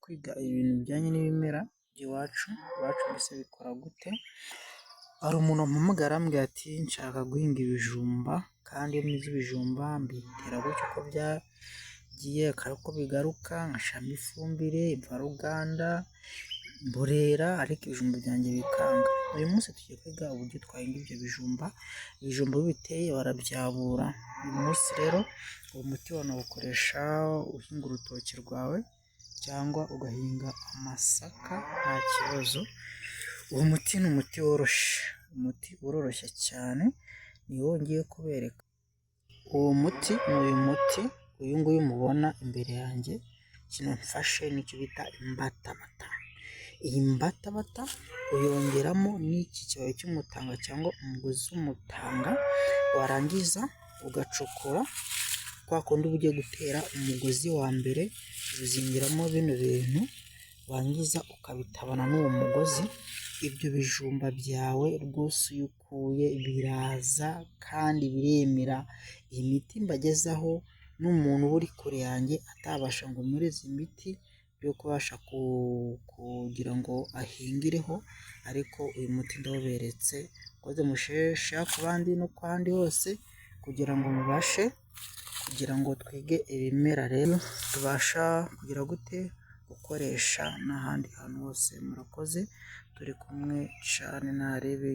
kwiga ibintu bijyanye n'ibimera by'iwacu, mbese bikora gute. Hari umuntu wampamagaye arambwira ati nshaka guhinga ibijumba, kandi iyo mpize ibijumba mbitera gutya uko byagiye akaba uko bigaruka, nkashiramo ifumbire, imvaruganda, mborera, ariko ibijumba byanjye bikanga. Uyu munsi tugiye kwiga uburyo twahinga ibyo bijumba. Ibijumba iyo biteye barabyabura. Uyu munsi rero uwo muti wanawukoresha uhinga urutoki rwawe cyangwa ugahinga amasaka nta kibazo. Uwo muti ni umuti woroshye, umuti uroroshye cyane, niwo ngiye kubereka. Uwo muti ni uyu muti, uyu nguyu mubona imbere yanjye, kino mfashe nicyo bita imbatabata. Iyi mbatabata uyongeramo n'iki kibabi cy'umutanga cyangwa umugozi w'umutanga, warangiza ugacukura kwa kundi uba ugiye gutera umugozi wa mbere, uzingiramo bino bintu, wangiza ukabitabana n'uwo mugozi. Ibyo bijumba byawe rwose iyo ukuye biraza kandi biremera. Iyi miti mbagezaho n'umuntu uba uri kure yanjye atabasha ngo mureze imiti yo kubasha kugira ngo ahingireho, ariko uyu muti ndawuberetse koze mushesha ku bandi no kwandi hose, kugira ngo mubashe kugira ngo twige ibimera rero tubasha kugira gute gukoresha n'ahandi hantu hose. Murakoze, turi kumwe cyane narebe.